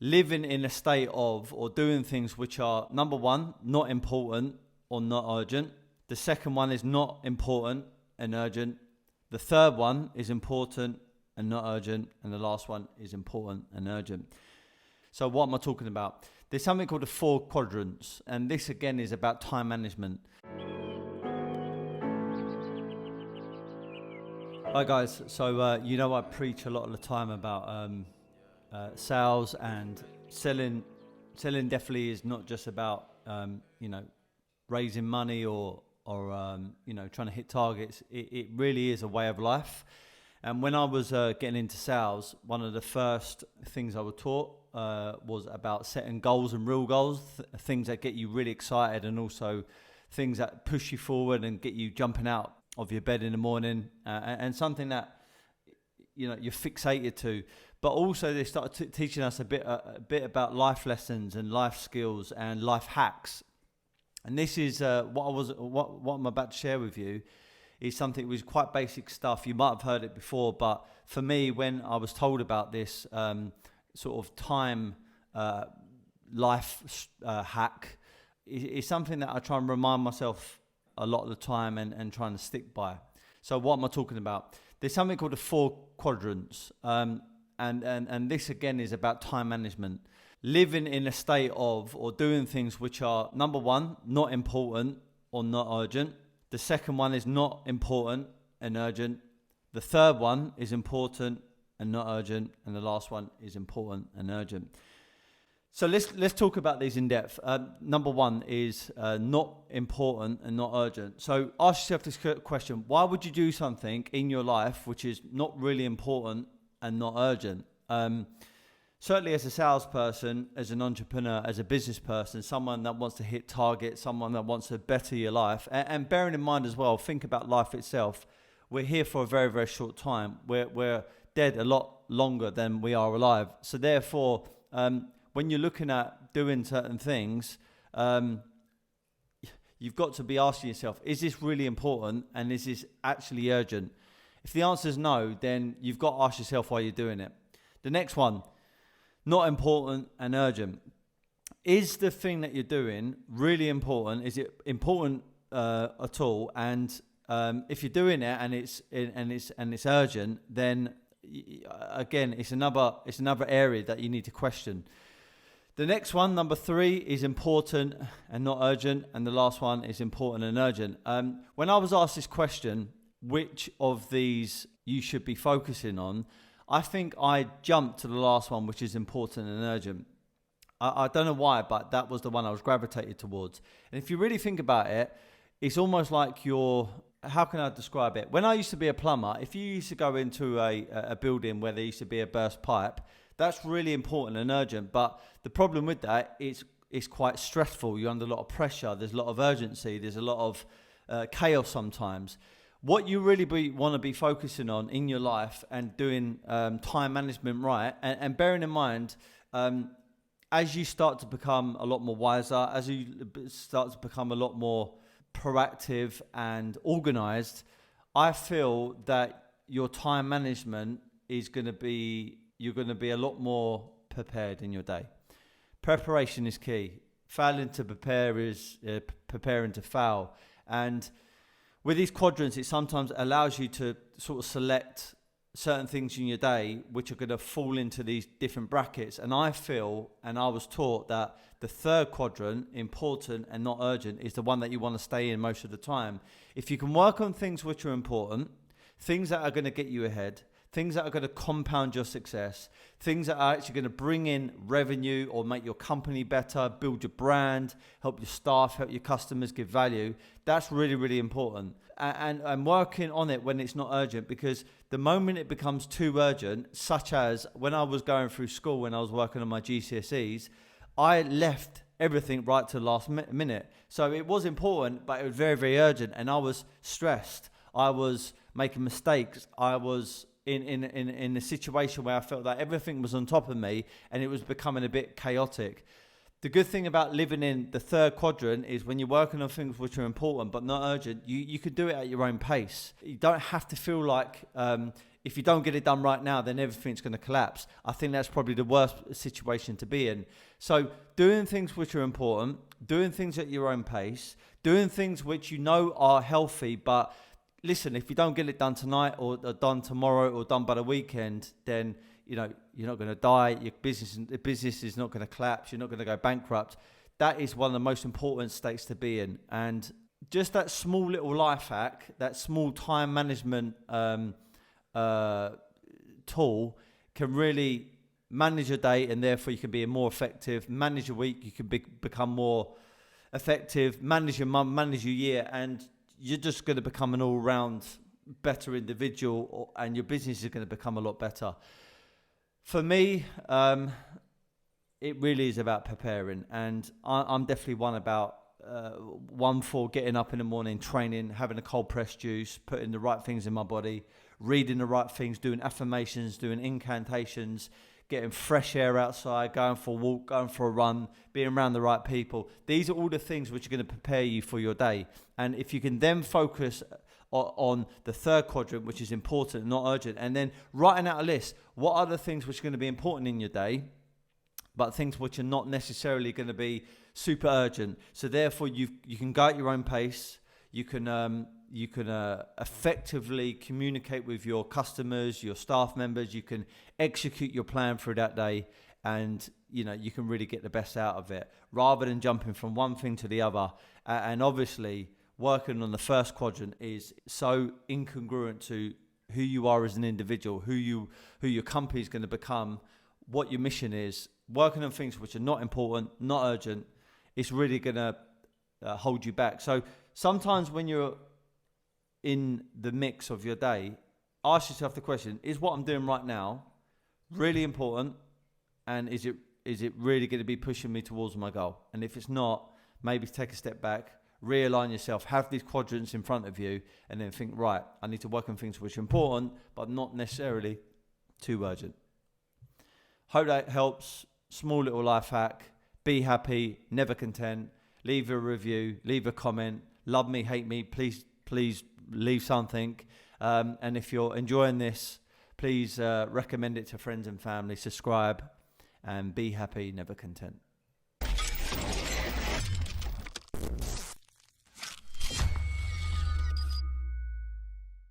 living in a state of or doing things which are, number one, not important or not urgent. The second one is not important and urgent. The third one is important and not urgent. And the last one is important and urgent. So what am I talking about? There's something called the Four Quadrants. And this again is about time management. Hi guys, so I preach a lot of the time about sales, and selling. Selling definitely is not just about raising money or trying to hit targets. It really is a way of life. And when I was getting into sales, one of the first things I was taught was about setting goals and real goals, things that get you really excited, and also things that push you forward and get you jumping out of your bed in the morning, and something that you're fixated to. But also they started teaching us a bit about life lessons and life skills and life hacks. And this is what I'm about to share with you is something which is quite basic stuff. You might have heard it before, but for me, when I was told about this sort of time life hack, it's something that I try and remind myself a lot of the time and trying to stick by. So what am I talking about? There's something called the Four Quadrants, and this again is about time management. Living in a state of or doing things which are, number one, not important or not urgent. The second one is not important and urgent. The third one is important and not urgent. And the last one is important and urgent. So let's talk about these in depth. Number one is not important and not urgent. So ask yourself this question: why would you do something in your life which is not really important and not urgent? Certainly as a salesperson, as an entrepreneur, as a business person, someone that wants to hit targets, someone that wants to better your life. And bearing in mind as well, think about life itself. We're here for a very, very short time. We're dead a lot longer than we are alive. So therefore, when you're looking at doing certain things, you've got to be asking yourself, is this really important and is this actually urgent? If the answer is no, then you've got to ask yourself why you're doing it. The next one, not important and urgent. Is the thing that you're doing really important? Is it important at all? And if you're doing it and it's urgent, then again, it's another area that you need to question. The next one, number 3, is important and not urgent. And the last one is important and urgent. When I was asked this question, which of these you should be focusing on, I think I jumped to the last one, which is important and urgent. I don't know why, but that was the one I was gravitated towards. And if you really think about it, it's almost like how can I describe it? When I used to be a plumber, if you used to go into a building where there used to be a burst pipe, that's really important and urgent. But the problem with that is it's quite stressful. You're under a lot of pressure. There's a lot of urgency. There's a lot of chaos sometimes. What you really want to be focusing on in your life and doing time management right, and bearing in mind, as you start to become a lot more wiser, as you start to become a lot more proactive and organized, I feel that your time management is you're going to be a lot more prepared in your day. Preparation is key. Failing to prepare is preparing to fail. And with these quadrants, it sometimes allows you to sort of select certain things in your day which are going to fall into these different brackets. And I feel, and I was taught, that the third quadrant, important and not urgent, is the one that you want to stay in most of the time. If you can work on things which are important, things that are going to get you ahead, things that are going to compound your success, things that are actually going to bring in revenue or make your company better, build your brand, help your staff, help your customers, give value, that's really, really important. And working on it when it's not urgent, because the moment it becomes too urgent, such as when I was going through school, when I was working on my GCSEs, I left everything right to the last minute. So it was important, but it was very, very urgent. And I was stressed. I was making mistakes. I was in a situation where I felt that everything was on top of me and it was becoming a bit chaotic. The good thing about living in the third quadrant is when you're working on things which are important but not urgent, you could do it at your own pace. You don't have to feel like if you don't get it done right now, then everything's going to collapse. I think that's probably the worst situation to be in. So doing things which are important, doing things at your own pace, doing things which you know are healthy, but listen, if you don't get it done tonight or done tomorrow or done by the weekend, then you're not going to die. Your business is not going to collapse. You're not going to go bankrupt. That is one of the most important states to be in. And just that small little life hack, that small time management tool can really manage your day, and therefore you can be more effective. Manage your week, you can become more effective. Manage your month, manage your year, and you're just going to become an all-round better individual, and your business is going to become a lot better. For me, it really is about preparing, and I'm definitely one for getting up in the morning, training, having a cold pressed juice, putting the right things in my body, reading the right things, doing affirmations, doing incantations, getting fresh air outside, going for a walk, going for a run, being around the right people. These are all the things which are going to prepare you for your day. And if you can then focus on the third quadrant, which is important, not urgent, and then writing out a list, what are the things which are going to be important in your day, but things which are not necessarily going to be super urgent. So therefore, you can go at your own pace. You can effectively communicate with your customers, your staff members. You can execute your plan for that day, and you can really get the best out of it rather than jumping from one thing to the other. And obviously, working on the first quadrant is so incongruent to who you are as an individual, who your company is going to become, what your mission is. Working on things which are not important, not urgent, it's really going to hold you back. So sometimes when you're in the mix of your day, ask yourself the question, is what I'm doing right now really important? And is it really going to be pushing me towards my goal? And if it's not, maybe take a step back, realign yourself, have these quadrants in front of you, and then think, right, I need to work on things which are important, but not necessarily too urgent. Hope that helps. Small little life hack. Be happy, never content. Leave a review, leave a comment. Love me, hate me, please leave something. And if you're enjoying this, please recommend it to friends and family. Subscribe, and be happy, never content.